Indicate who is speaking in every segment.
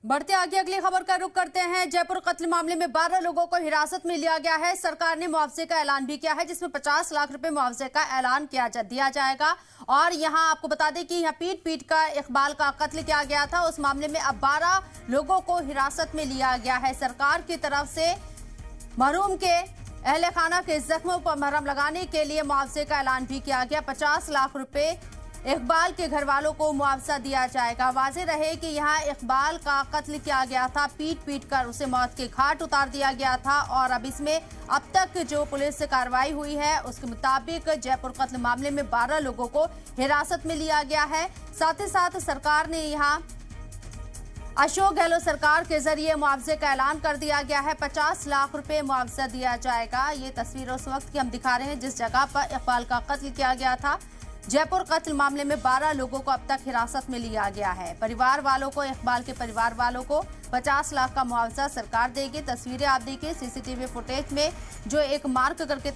Speaker 1: बढ़ते आगे अगली खबर का रुख करते हैं। जयपुर कत्ल मामले में 12 लोगों को हिरासत में लिया गया है। सरकार ने मुआवजे का ऐलान भी किया है, जिसमें 50 लाख रुपए मुआवजे का ऐलान दिया जाएगा। और यहां आपको बता दें कि यहां पीट का इकबाल का कत्ल किया गया था। उस मामले में अब 12 लोगों को हिरासत में लिया गया है। सरकार की तरफ से मरहूम के अहले खाना के जख्मों पर मरहम लगाने के लिए मुआवजे का ऐलान भी किया गया। 50 लाख रुपए इकबाल के घर वालों को मुआवजा दिया जाएगा। वाज़ेह रहे कि यहाँ इकबाल का कत्ल किया गया था, पीट कर उसे मौत के घाट उतार दिया गया था। और अब इसमें अब तक जो पुलिस से कार्रवाई हुई है उसके मुताबिक जयपुर कत्ल मामले में 12 लोगों को हिरासत में लिया गया है। साथ ही साथ सरकार ने यहाँ अशोक गहलोत सरकार के जरिए मुआवजे का ऐलान कर दिया गया है। 50 लाख रुपए मुआवजा दिया जाएगा। ये तस्वीर उस वक्त की हम दिखा रहे हैं जिस जगह पर इकबाल का कत्ल किया गया था। जयपुर कत्ल मामले में 12 लोगों को अब तक हिरासत में लिया गया है। परिवार वालों को, इकबाल के परिवार वालों को 50 लाख का मुआवजा सरकार देगी। तस्वीरें आप देखिए, सीसीटीवी फुटेज में जो एक मार्क करके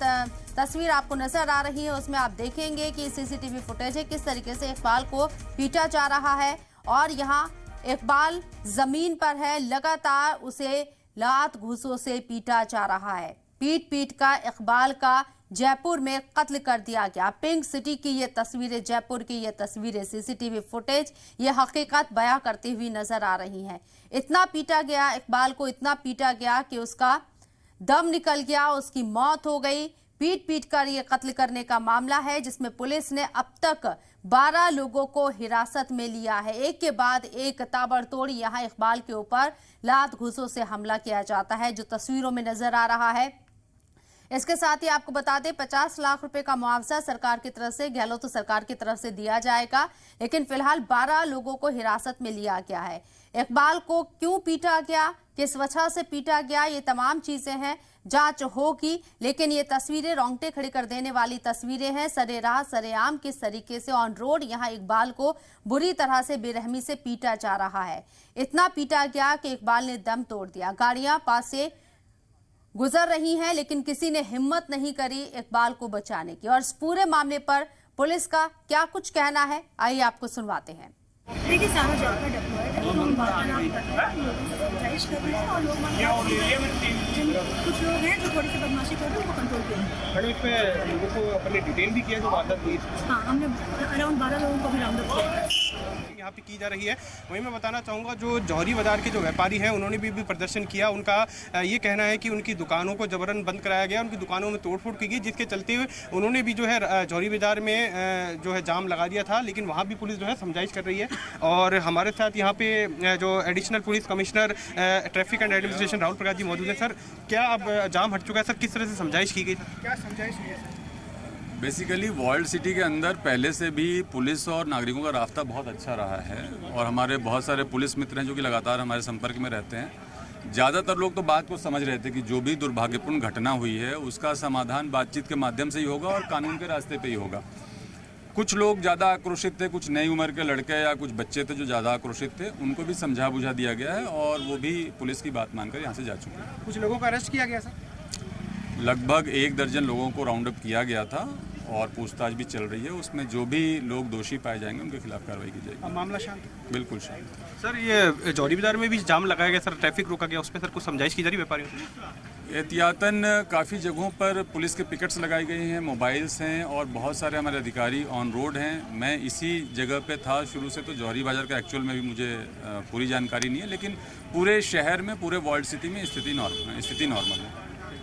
Speaker 1: तस्वीर आपको नजर आ रही है उसमें आप देखेंगे कि सीसीटीवी फुटेज है किस तरीके से इकबाल को पीटा जा रहा है। और यहाँ इकबाल जमीन पर है, लगातार उसे लात घूंसों से पीटा जा रहा है। पीट का इकबाल का जयपुर में कत्ल कर दिया गया। पिंक सिटी की ये तस्वीरें, जयपुर की ये तस्वीरें, सीसीटीवी फुटेज ये हकीकत बयां करती हुई नजर आ रही हैं। इतना पीटा गया इकबाल को, इतना पीटा गया कि उसका दम निकल गया, उसकी मौत हो गई। पीट कर ये कत्ल करने का मामला है जिसमें पुलिस ने अब तक 12 लोगों को हिरासत में लिया है। एक के बाद एक ताबड़तोड़ यहाँ इकबाल के ऊपर लात घूंसों से हमला किया जाता है, जो तस्वीरों में नजर आ रहा है। इसके साथ ही आपको बता दें 50 लाख रुपए का मुआवजा सरकार की तरफ से, गहलोत सरकार की तरफ से दिया जाएगा। लेकिन फिलहाल 12 लोगों को हिरासत में लिया गया है। इकबाल को क्यों पीटा गया, किस वजह से पीटा गया, ये तमाम चीजें हैं, जांच होगी। लेकिन ये तस्वीरें रोंगटे खड़ी कर देने वाली तस्वीरें हैं। सरेराह सरेआम किस तरीके से ऑन रोड यहाँ इकबाल को बुरी तरह से बेरहमी से पीटा जा रहा है। इतना पीटा गया कि इकबाल ने दम तोड़ दिया। गाड़ियां पास से गुजर रही हैं लेकिन किसी ने हिम्मत नहीं करी इकबाल को बचाने की। और इस पूरे मामले पर पुलिस का क्या कुछ कहना है, आइए आपको सुनवाते हैं।
Speaker 2: देखिए, सारा जॉब का डिप्लॉयड है, हम वार्तालाप कर रहे हैं, लोगों से समझाइश कर रहे हैं और लोग कुछ लोग हैं जो थोड़ी सी बदमाशी कर रहे हैं, वो कंट्रोल किया।
Speaker 3: मैडम, इस पे लोगों को अपने डिटेन भी किया जो वारदात हुई?
Speaker 2: हाँ, हमने अराउंड 12 लोगों को भी राउंड अप किया
Speaker 3: यहाँ पे की जा रही है। वहीं मैं बताना चाहूँगा जो जौहरी बाजार के जो व्यापारी हैं उन्होंने भी प्रदर्शन किया। उनका ये कहना है कि उनकी दुकानों को जबरन बंद कराया गया, उनकी दुकानों में तोड़फोड़ की गई, जिसके चलते हुए उन्होंने भी जो है जौहरी बाजार में जो है जाम लगा दिया था। लेकिन वहाँ भी पुलिस जो है समझाइश कर रही है। और हमारे साथ यहाँ पे जो additional police commissioner traffic and administration Rahul Prakash ji मौजूद है। सर, क्या अब जाम हट चुका है? सर, किस तरह से समझाइश की गई? क्या समझाइश हुई है?
Speaker 4: बेसिकली वर्ल्ड सिटी के अंदर पहले से भी पुलिस और नागरिकों का रास्ता बहुत अच्छा रहा है और हमारे बहुत सारे पुलिस मित्र हैं जो कि लगातार हमारे संपर्क में रहते हैं। ज़्यादातर लोग तो बात को समझ रहे थे कि जो भी दुर्भाग्यपूर्ण घटना हुई है उसका समाधान बातचीत के माध्यम से ही होगा और कानून के रास्ते पे ही होगा। कुछ लोग ज़्यादा आक्रोशित थे, कुछ नई उम्र के लड़के या कुछ बच्चे थे जो ज़्यादा आक्रोशित थे, उनको भी समझा बुझा दिया गया है और वो भी पुलिस की बात मानकर यहाँ से जा चुके हैं।
Speaker 3: कुछ लोगों का अरेस्ट किया गया सर?
Speaker 4: लगभग 1 दर्जन लोगों को राउंड अप किया गया था और पूछताछ भी चल रही है। उसमें जो भी लोग दोषी पाए जाएंगे उनके खिलाफ कार्रवाई की जाएगी।
Speaker 3: मामला शांत?
Speaker 4: बिल्कुल शांत।
Speaker 3: सर, ये जौहरी बाजार में भी जाम लगाया गया, सर ट्रैफिक रोका गया, उस पर सर कुछ समझाइश की जा रही व्यापारियों से?
Speaker 4: एहतियातन काफ़ी जगहों पर पुलिस के पिकेट्स लगाई गई हैं, मोबाइल्स हैं और बहुत सारे हमारे अधिकारी ऑन रोड हैं। मैं इसी जगह पे था शुरू से, तो जौहरी बाजार का एक्चुअल में भी मुझे पूरी जानकारी नहीं है, लेकिन पूरे शहर में, पूरे वर्ल्ड सिटी में स्थिति नॉर्मल है।